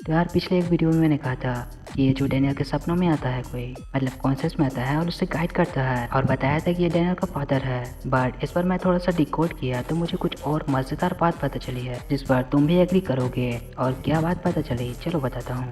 तो यार पिछले एक वीडियो में मैंने कहा था कि ये जो डैनियल के सपनों में आता है कोई, मतलब कॉन्शियस में आता है और उससे गाइड करता है, और बताया था कि ये डैनियल का फादर है। बट इस पर मैं थोड़ा सा डिकोड किया तो मुझे कुछ और मज़ेदार बात पता चली है जिस पर तुम भी एग्री करोगे। और क्या बात पता चली चलो बताता हूँ।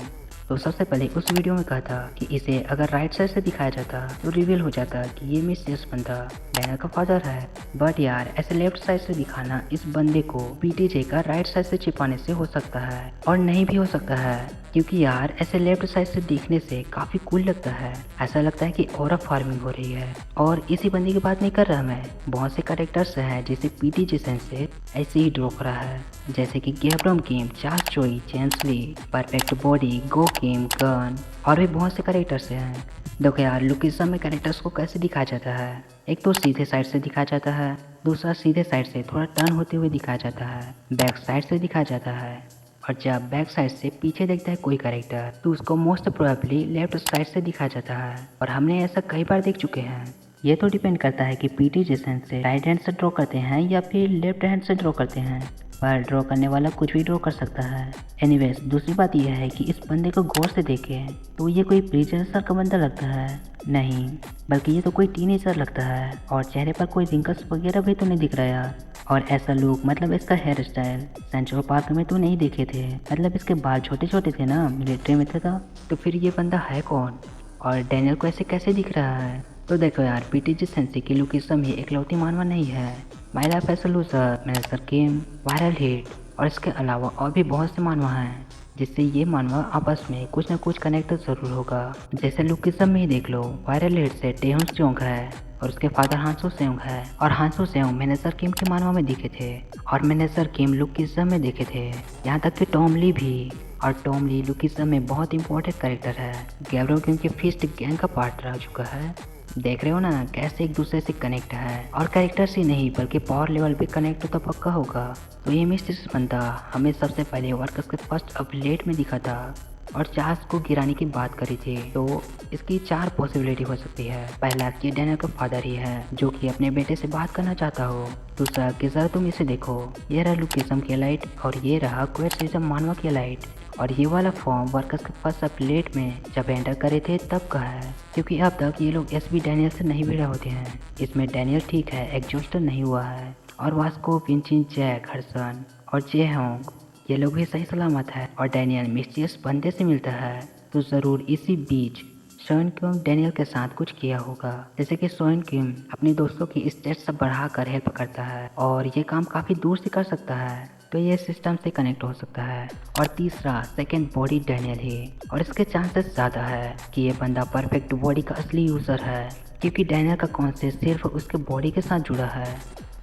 तो सबसे पहले उस वीडियो में कहा था कि इसे अगर राइट साइड से दिखाया जाता तो रिवील हो जाता कि ये मिस्टीरियस बंदा डैनियल का फादर है। बट यार ऐसे लेफ्ट साइड से दिखाना इस बंदे को पीटीजे का राइट साइड से छिपाने से हो सकता है और नहीं भी हो सकता है, क्योंकि यार ऐसे लेफ्ट साइड से दिखने से काफी कूल लगता है। ऐसा लगता है कि ऑरा फार्मिंग हो रही है। और इसी बंदे की बात नहीं कर रहा मैं, बहुत से कैरेक्टर्स हैं जिसे पीटीजे से ऐसे ही ड्रॉ करा है, जैसे कि गैब्रम गेम, चार्ल्स चोई, चेंसली, परफेक्ट बॉडी, गो गेम, गन और भी बहुत से कैरेक्टर्स हैं। देखो यार लुकिज्म में कैरेक्टर्स को कैसे दिखाया जाता है, एक तो सीधे साइड से दिखाया जाता है, दूसरा सीधे साइड से थोड़ा टर्न होते हुए दिखाया जाता है, बैक साइड से दिखाया जाता है। और जब बैक साइड से पीछे देखता है कोई कैरेक्टर तो उसको मोस्ट प्रोबेबली लेफ्ट साइड से दिखाया जाता है, और हमने ऐसा कई बार देख चुके हैं। ये तो डिपेंड करता है कि पीटी जेसन से राइट हैंड से ड्रॉ करते हैं या फिर लेफ्ट हैंड से ड्रॉ करते हैं, पर ड्रॉ करने वाला कुछ भी ड्रॉ कर सकता है। एनीवेज दूसरी बात यह है कि इस बंदे को गौर से देखें तो ये कोई प्रीचर का बंदा लगता है नहीं, बल्कि ये तो कोई टीनेजर लगता है, और चेहरे पर कोई रिंकल्स वगैरह भी तो नहीं दिख रहा यार। और ऐसा लुक मतलब इसका हेयर स्टाइल सेंट्रल पार्क में तो नहीं देखे थे, मतलब इसके बाल छोटे छोटे थे ना, मिलिट्री में था। तो फिर ये बंदा है कौन और डैनियल को ऐसे कैसे दिख रहा है? तो देखो यार पीटीजे सेंसी की लुकिज्म ही इकलौती मानवा नहीं है। My life as a loser, manager game, viral hit और इसके अलावा और भी बहुत से मानवा हैं जिससे ये मानवा आपस में कुछ न कुछ कनेक्ट जरूर होगा। जैसे लुकिज्म में ही देख लो, वायरल हिट से टेहुन सेओंग है और उसके फादर हांसो सेओंग है, और हांसो सेओंग मैनेजर किम के मानवा में दिखे थे और मैनेजर किम लुकिज्म में दिखे थे। यहाँ तक कि टॉम ली भी, और टॉम ली लुकिज्म में बहुत इंपॉर्टेंट कैरेक्टर है। गैब्रो किम के फिस्ट गैंग का पार्ट रह चुका है। देख रहे हो ना कैसे एक दूसरे से कनेक्ट है, और कैरेक्टर्स ही नहीं बल्कि पावर लेवल पे कनेक्ट तो पक्का होगा। तो ये मिस्टीरियस बंदा हमें सबसे पहले वर्कर्स के फर्स्ट अपडेट में दिखा था और चार्ल्स को गिराने की बात करी थी। तो इसकी 4 पॉसिबिलिटी हो सकती है। पहला कि डैनियल का फादर ही है जो कि अपने बेटे से बात करना चाहता हो। दूसरा कि जरा तुम इसे देखो, ये रहा लुकिज्म की लाइट और ये रहा क्वेयरसिज्म मानवा की लाइट, और ये वाला फॉर्म वर्कर्स के फर्स्ट अपडेट में जब एंटर करे थे तब का है, क्योंकि अब तक ये लोग एसबी डैनियल से नहीं भिड़ा होते हैं। इसमें डैनियल ठीक है एग्जॉस्टर नहीं हुआ है, और वास्को, विंचिन, जैक, हर्सन और जे होंग ये लोग भी सही सलामत है, और डैनियल मिस्टीरियस बंदे से मिलता है तो ज़रूर इसी बीच सोइन किम डैनियल के साथ कुछ किया होगा। जैसे कि सोइन किम अपने दोस्तों की स्टेट्स बढ़ाकर हेल्प करता है और ये काम काफ़ी दूर से कर सकता है, तो ये सिस्टम से कनेक्ट हो सकता है। और तीसरा सेकेंड बॉडी डैनियल ही, और इसके चांसेस ज़्यादा है कि ये बंदा परफेक्ट बॉडी का असली यूज़र है, क्योंकि डैनियल का कॉन्सेप्ट सिर्फ उसके बॉडी के साथ जुड़ा है,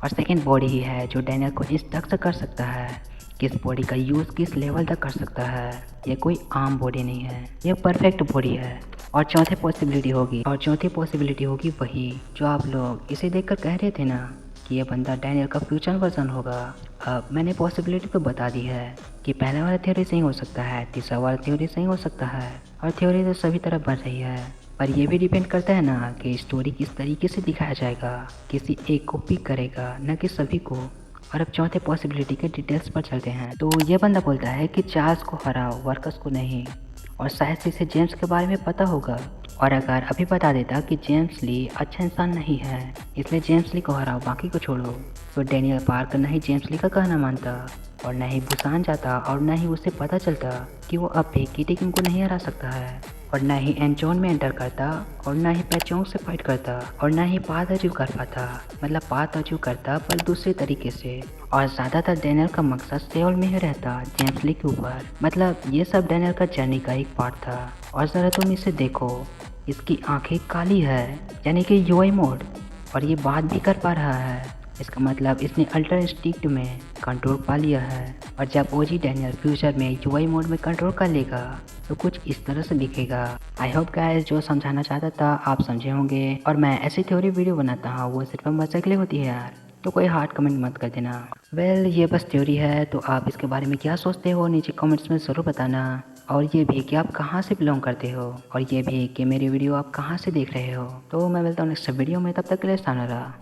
और सेकेंड बॉडी ही है जो डैनियल को इंस्ट्रक्ट कर सकता है किस बॉडी का यूज़ किस लेवल तक कर सकता है। ये कोई आम बॉडी नहीं है, ये परफेक्ट बॉडी है। और चौथी पॉसिबिलिटी होगी वही जो आप लोग इसे देखकर कह रहे थे ना कि ये बंदा डैनियल का फ्यूचर वर्जन होगा। अब मैंने पॉसिबिलिटी तो बता दी है कि पहला वाला थ्योरी सही हो सकता है, तीसरा वाला थ्योरी सही हो सकता है, और थ्योरी तो सभी तरफ बन रही है। पर यह भी डिपेंड करता है ना कि स्टोरी किस तरीके से दिखाया जाएगा, किसी एक को पिक करेगा न कि सभी को। और अब चौथे पॉसिबिलिटी के डिटेल्स पर चलते हैं। तो ये बंदा बोलता है कि चार्ल्स को हराओ वर्कर्स को नहीं, और शायद से इसे जेम्स के बारे में पता होगा, और अगर अभी बता देता कि जेम्स ली अच्छा इंसान नहीं है इसलिए जेम्स ली को हराओ बाकी को छोड़ो, तो डैनियल पार्कर नहीं जेम्स ली का कहना मानता और न ही बुसान जाता, और न ही उसे पता चलता कि वो अब भी किटी किंग को नहीं हरा सकता है, और न ही एंचोन में एंटर करता, और न ही पैचोंग से फाइट करता, और न ही पाथ अचीव कर पाता, मतलब पाथ अचीव करता पर दूसरे तरीके से। और ज़्यादातर डैनियल का मकसद सेओल में ही रहता जेम्स ली के ऊपर, मतलब ये सब डैनियल का जर्नी का एक पार्ट था। और ज़रा तुम इसे देखो, इसकी आंखें काली है यानी कि यूआई मोड, और ये बात भी कर पा रहा है, इसका मतलब इसने अल्ट्रा इंस्टिंक्ट में कंट्रोल पा लिया है। और जब ओजी डैनियल फ्यूचर में यूआई मोड में कंट्रोल कर लेगा तो कुछ इस तरह से दिखेगा। आई होप गाइस जो समझाना चाहता था आप समझे होंगे, और मैं ऐसी थ्योरी वीडियो बनाता हूँ वो सिर्फ मज़ाक के लिए होती है यार, तो कोई हार्ड कमेंट मत कर देना। वेल ये बस थ्योरी है, तो आप इसके बारे में क्या सोचते हो नीचे कमेंट्स में ज़रूर बताना, और ये भी कि आप कहाँ से बिलोंग करते हो, और ये भी कि मेरी वीडियो आप कहाँ से देख रहे हो। तो मैं मिलता हूँ नेक्स्ट वीडियो में, तब तक के लिए साना रहा।